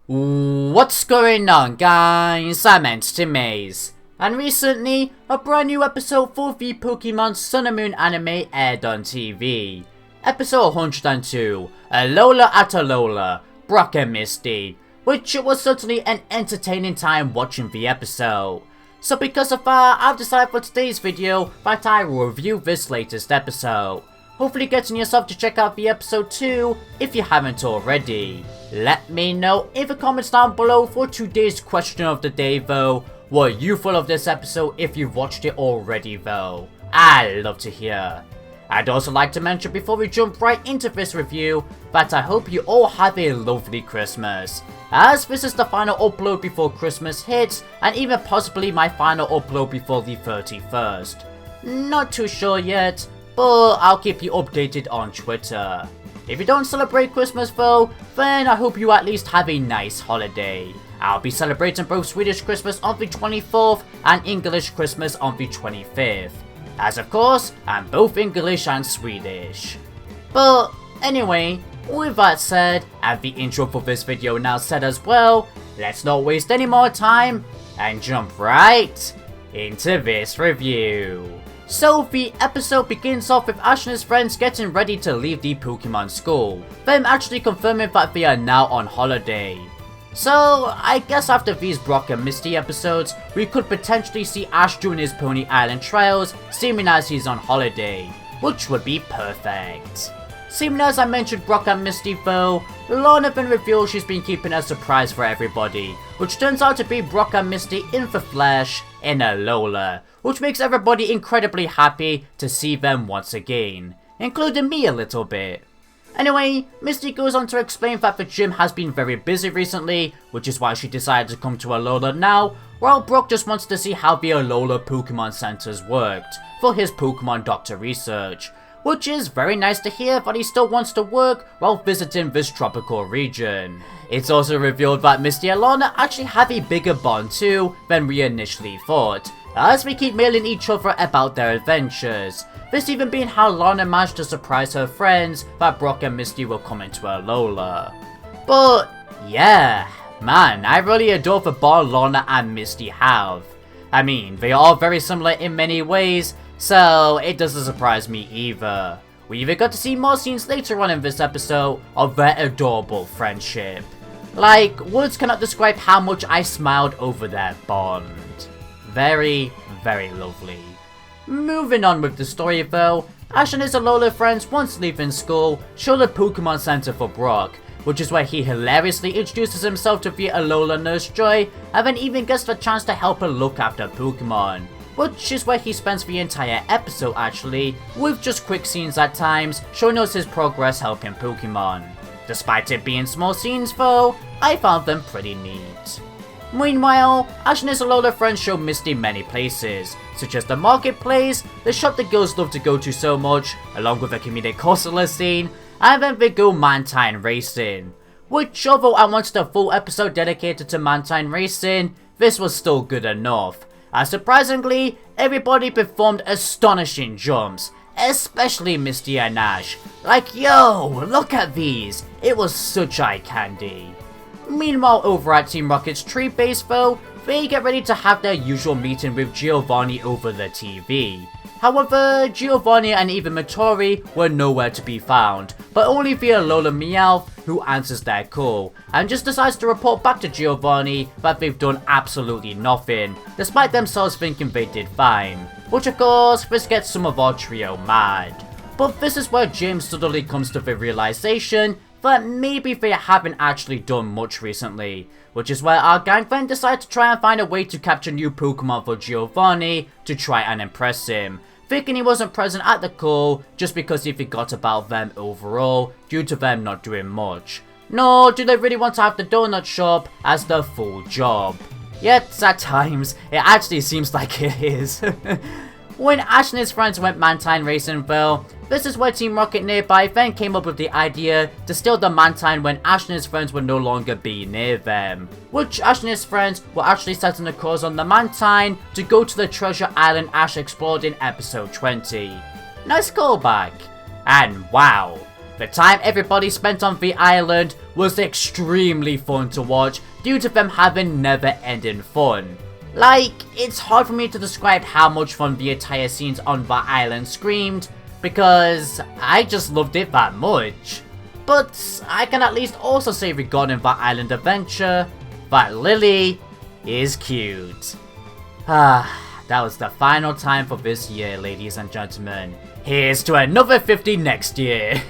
What's going on, guys? I'm Times, and recently a brand new episode for the Pokemon Sun and Moon anime aired on TV. Episode 102, Alola at Alola, Brock and Misty, which was certainly an entertaining time watching the episode. So because of that, I've decided for today's video that I will review this latest episode. Hopefully getting yourself to check out the episode too, if you haven't already. Let me know in the comments down below for today's question of the day though. What you thought of this episode if you've watched it already though. I'd love to hear. I'd also like to mention before we jump right into this review that I hope you all have a lovely Christmas, as this is the final upload before Christmas hits and even possibly my final upload before the 31st. Not too sure yet, but I'll keep you updated on Twitter. If you don't celebrate Christmas though, then I hope you at least have a nice holiday. I'll be celebrating both Swedish Christmas on the 24th and English Christmas on the 25th. As of course, I'm both English and Swedish. But anyway, with that said, and the intro for this video now said as well, let's not waste any more time and jump right into this review. So the episode begins off with Ash and his friends getting ready to leave the Pokemon school, them actually confirming that they are now on holiday. So I guess after these Brock and Misty episodes, we could potentially see Ash doing his Pony Island trials, seeming as he's on holiday, which would be perfect. Seeming as I mentioned Brock and Misty though, Lorna then reveals she's been keeping a surprise for everybody, which turns out to be Brock and Misty in the flesh in Alola, which makes everybody incredibly happy to see them once again, including me a little bit. Anyway, Misty goes on to explain that the gym has been very busy recently, which is why she decided to come to Alola now, while Brock just wants to see how the Alola Pokemon Centers worked for his Pokemon Doctor research, which is very nice to hear that he still wants to work while visiting this tropical region. It's also revealed that Misty and Lorna actually have a bigger bond too than we initially thought, as we keep mailing each other about their adventures. This even being how Lorna managed to surprise her friends that Brock and Misty will come into Alola. But yeah, man, I really adore the bond Lorna and Misty have. I mean, they are all very similar in many ways, so it doesn't surprise me either. We even got to see more scenes later on in this episode of their adorable friendship. Like, words cannot describe how much I smiled over their bond. Very, very lovely. Moving on with the story though, Ash and his Alola friends once leaving school show the Pokemon Center for Brock, which is where he hilariously introduces himself to the Alola Nurse Joy and then even gets the chance to help her look after Pokemon, which is where he spends the entire episode actually, with just quick scenes at times showing us his progress helping Pokemon. Despite it being small scenes though, I found them pretty neat. Meanwhile, Ash and his Alola friends show Misty many places, such as the marketplace, the shop the girls love to go to so much, along with the comedic hustler scene, and then they go Mantine racing. Which, although I wanted a full episode dedicated to Mantine racing, this was still good enough, as surprisingly, everybody performed astonishing jumps, especially Misty and Ash. Like, yo, look at these, it was such eye candy. Meanwhile, over at Team Rocket's tree base though, they get ready to have their usual meeting with Giovanni over the TV. However, Giovanni and even Matori were nowhere to be found, but only the Alola Meowth, who answers their call, and just decides to report back to Giovanni that they've done absolutely nothing, despite themselves thinking they did fine. Which of course, this gets some of our trio mad. But this is where James suddenly comes to the realization that maybe they haven't actually done much recently, which is where our gang then decide to try and find a way to capture new Pokemon for Giovanni to try and impress him, thinking he wasn't present at the call just because he forgot about them overall due to them not doing much. Nor do they really want to have the donut shop as their full job. Yet at times, it actually seems like it is. When Ash and his friends went Mantine racing though, this is where Team Rocket nearby then came up with the idea to steal the Mantine when Ash and his friends would no longer be near them. Which Ash and his friends were actually setting a course on the Mantine to go to the treasure island Ash explored in episode 20. Nice callback. And wow, The time everybody spent on the island was extremely fun to watch due to them having never-ending fun. Like, it's hard for me to describe how much fun the entire scenes on that island screamed, because I just loved it that much. But I can at least also say regarding that island adventure, that Lily is cute. That was the final time for this year, ladies and gentlemen. Here's to another 50 next year.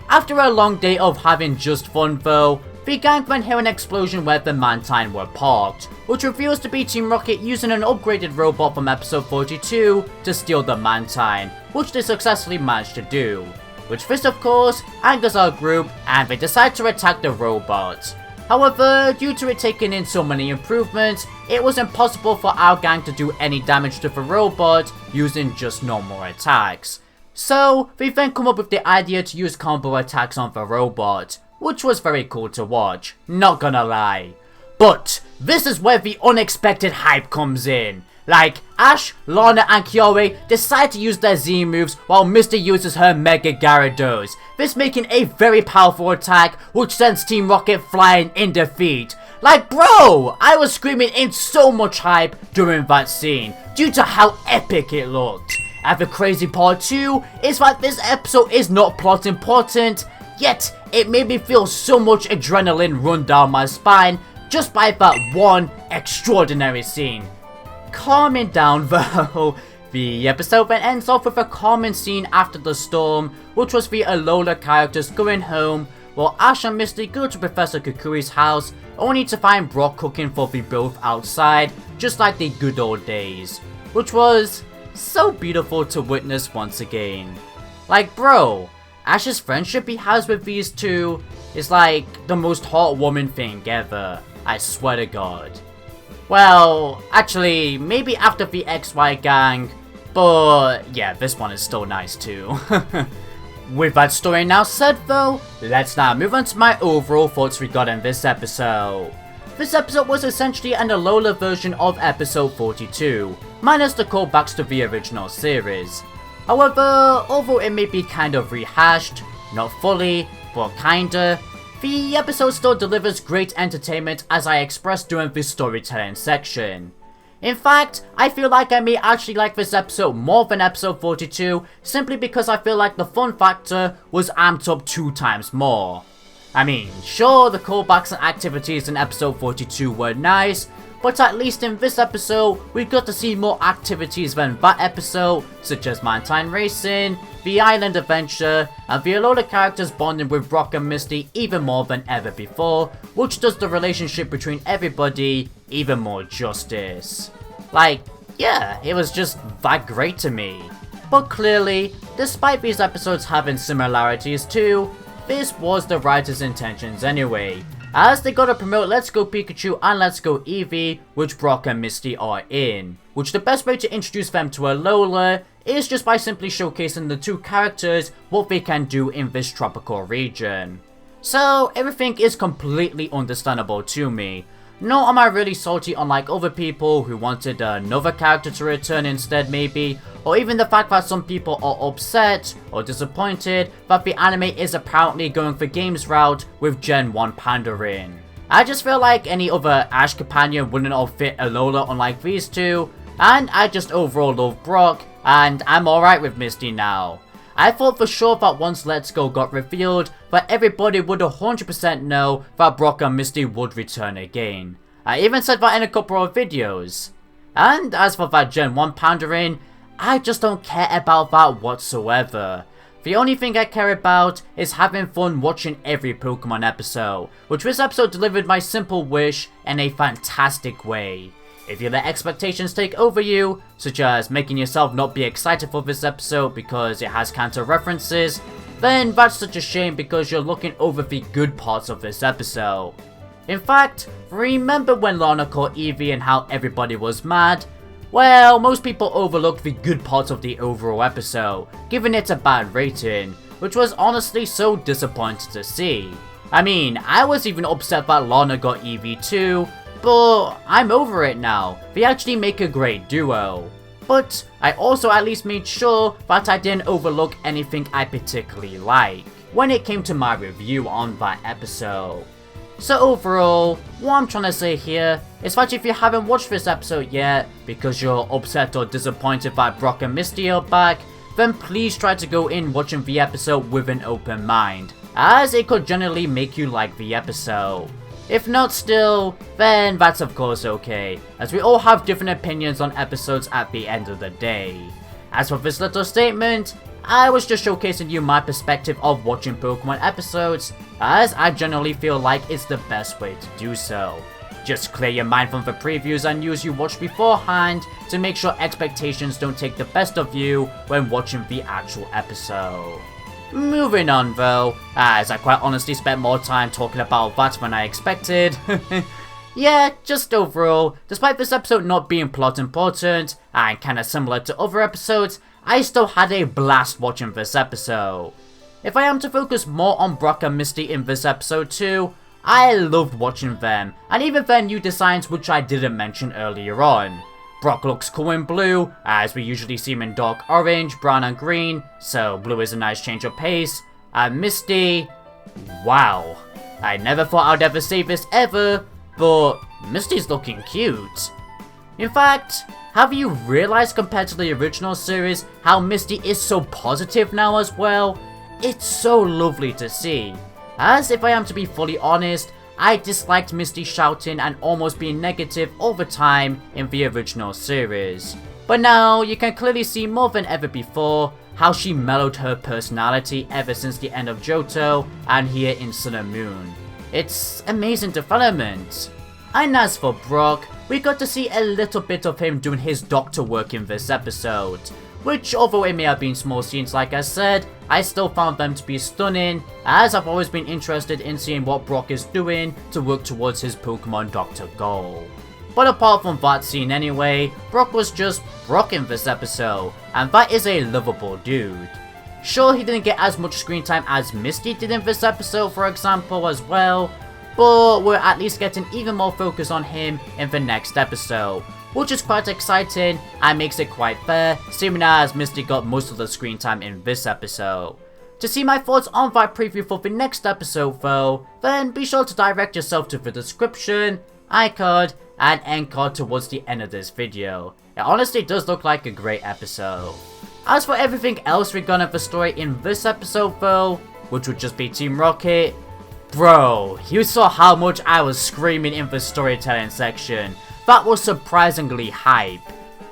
After a long day of having just fun though, the gang then hear an explosion where the Mantine were parked, which reveals to be Team Rocket using an upgraded robot from episode 42 to steal the Mantine, which they successfully managed to do. Which this of course angers our group and they decide to attack the robot. However, due to it taking in so many improvements, it was impossible for our gang to do any damage to the robot using just normal attacks. So, they then come up with the idea to use combo attacks on the robot, which was very cool to watch, not gonna lie. But, this is where the unexpected hype comes in. Like, Ash, Lana and Kiyoe decide to use their Z moves while Misty uses her Mega Gyarados, this making a very powerful attack which sends Team Rocket flying in defeat. Like bro, I was screaming in so much hype during that scene due to how epic it looked. And the crazy part too is that this episode is not plot important, yet it made me feel so much adrenaline run down my spine just by that one extraordinary scene. Calming down though, the episode then ends off with a calming scene after the storm, which was the Alola characters going home, while Ash and Misty go to Professor Kukui's house, only to find Brock cooking for the both outside, just like the good old days, which was so beautiful to witness once again. Like bro, Ash's friendship he has with these two is like the most heartwarming thing ever, I swear to God. Well, actually, maybe after the XY gang, but yeah, this one is still nice too. With that story now said though, let's now move on to my overall thoughts regarding this episode. This episode was essentially an Alola version of episode 42, minus the callbacks to the original series. However, although it may be kind of rehashed, not fully, but kinda, the episode still delivers great entertainment as I expressed during the storytelling section. In fact, I feel like I may actually like this episode more than episode 42 simply because I feel like the fun factor was amped up 2 times more. I mean, sure the callbacks and activities in episode 42 were nice, but at least in this episode, we got to see more activities than that episode, such as Mantine Racing, the Island Adventure, and the Alola characters bonding with Brock and Misty even more than ever before, which does the relationship between everybody even more justice. Like, yeah, it was just that great to me. But clearly, despite these episodes having similarities too, this was the writer's intentions anyway, as they gotta promote Let's Go Pikachu and Let's Go Eevee, which Brock and Misty are in. Which the best way to introduce them to Alola is just by simply showcasing the 2 characters what they can do in this tropical region. So everything is completely understandable to me. Nor am I really salty unlike other people who wanted another character to return instead maybe, or even the fact that some people are upset or disappointed that the anime is apparently going the games route with Gen 1 pandering. I just feel like any other Ash companion wouldn't have fit Alola unlike these two, and I just overall love Brock, and I'm alright with Misty now. I thought for sure that once Let's Go got revealed, that everybody would 100% know that Brock and Misty would return again. I even said that in a couple of videos. And as for that Gen 1 pandering, I just don't care about that whatsoever. The only thing I care about is having fun watching every Pokemon episode, which this episode delivered my simple wish in a fantastic way. If you let expectations take over you, such as making yourself not be excited for this episode because it has counter references, then that's such a shame because you're looking over the good parts of this episode. In fact, remember when Lana caught Eevee and how everybody was mad? Well, most people overlooked the good parts of the overall episode, giving it a bad rating, which was honestly so disappointing to see. I mean, I was even upset that Lana got Eevee too, but I'm over it now. They actually make a great duo. But I also at least made sure that I didn't overlook anything I particularly like. when it came to my review on that episode. So overall, what I'm trying to say here is that if you haven't watched this episode yet because you're upset or disappointed that Brock and Misty are back, then please try to go in watching the episode with an open mind, as it could generally make you like the episode. If not still, then that's of course okay, as we all have different opinions on episodes at the end of the day. As for this little statement, I was just showcasing you my perspective of watching Pokemon episodes, as I generally feel like it's the best way to do so. Just clear your mind from the previews and news you watched beforehand to make sure expectations don't take the best of you when watching the actual episode. Moving on though, as I quite honestly spent more time talking about that than I expected. Yeah, just overall, despite this episode not being plot important, and kinda similar to other episodes, I still had a blast watching this episode. If I am to focus more on Brock and Misty in this episode too, I loved watching them, and even their new designs which I didn't mention earlier on. Brock looks cool in blue, as we usually see him in dark orange, brown and green, so blue is a nice change of pace. And Misty, wow, I never thought I'd ever say this ever, but Misty's looking cute. In fact, have you realized compared to the original series how Misty is so positive now as well? It's so lovely to see. As if I am to be fully honest, I disliked Misty shouting and almost being negative all the time in the original series. But now you can clearly see more than ever before how she mellowed her personality ever since the end of Johto and here in Sun and Moon. It's amazing development. And as for Brock, we got to see a little bit of him doing his doctor work in this episode, which although it may have been small scenes like I said, I still found them to be stunning, as I've always been interested in seeing what Brock is doing to work towards his Pokemon Doctor goal. But apart from that scene anyway, Brock was just Brock in this episode, and that is a lovable dude. Sure, he didn't get as much screen time as Misty did in this episode for example as well, but we're at least getting even more focus on him in the next episode, which is quite exciting and makes it quite fair, seeing as Misty got most of the screen time in this episode. To see my thoughts on that preview for the next episode though, then be sure to direct yourself to the description, iCard, and end card towards the end of this video. It honestly does look like a great episode. As for everything else regarding the story in this episode though, which would just be Team Rocket, bro, you saw how much I was screaming in the storytelling section. That was surprisingly hype.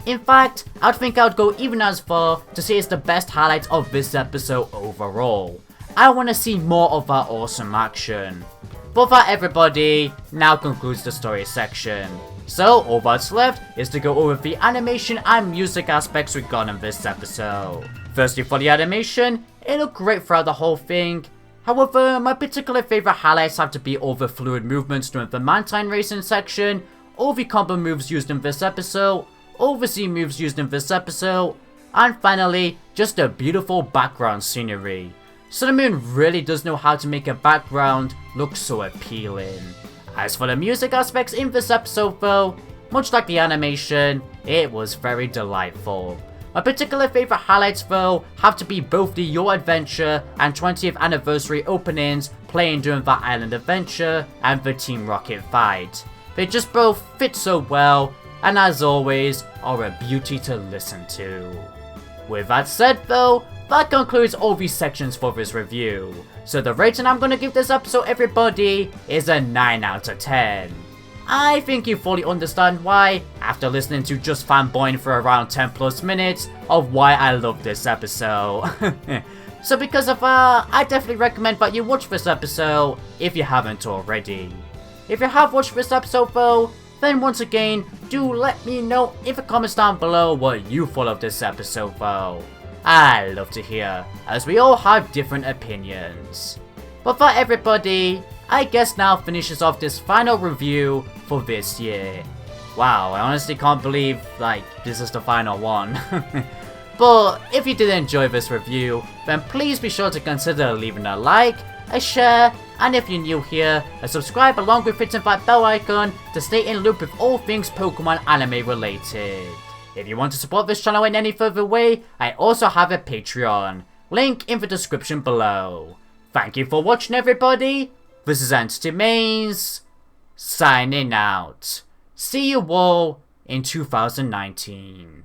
In fact, I'd think I'd go even as far to say it's the best highlight of this episode overall. I want to see more of that awesome action. But that everybody, now concludes the story section. So all that's left is to go over the animation and music aspects regarding this episode. Firstly for the animation, it looked great throughout the whole thing. However, my particular favourite highlights have to be all the fluid movements during the Mantine racing section, all the combo moves used in this episode, all the Z moves used in this episode, and finally, just a beautiful background scenery. Sun and Moon really does know how to make a background look so appealing. As for the music aspects in this episode though, much like the animation, it was very delightful. My particular favourite highlights though have to be both the Your Adventure and 20th anniversary openings playing during that island adventure and the Team Rocket fight. They just both fit so well, and as always, are a beauty to listen to. With that said though, that concludes all these sections for this review. So the rating I'm gonna give this episode everybody is a 9 out of 10. I think you fully understand why, after listening to just fanboying for around 10 plus minutes, of why I love this episode. So because of that, I definitely recommend that you watch this episode if you haven't already. If you have watched this episode though, then once again, do let me know in the comments down below what you thought of this episode though. I love to hear, as we all have different opinions. But for everybody, I guess now finishes off this final review for this year. Wow, I honestly can't believe, this is the final one. But if you did enjoy this review, then please be sure to consider leaving a like, a share, and if you're new here, a subscribe along with hitting that bell icon to stay in loop with all things Pokemon anime related. If you want to support this channel in any further way, I also have a Patreon, link in the description below. Thank you for watching, everybody. This is Entity Maze, signing out. See you all in 2019.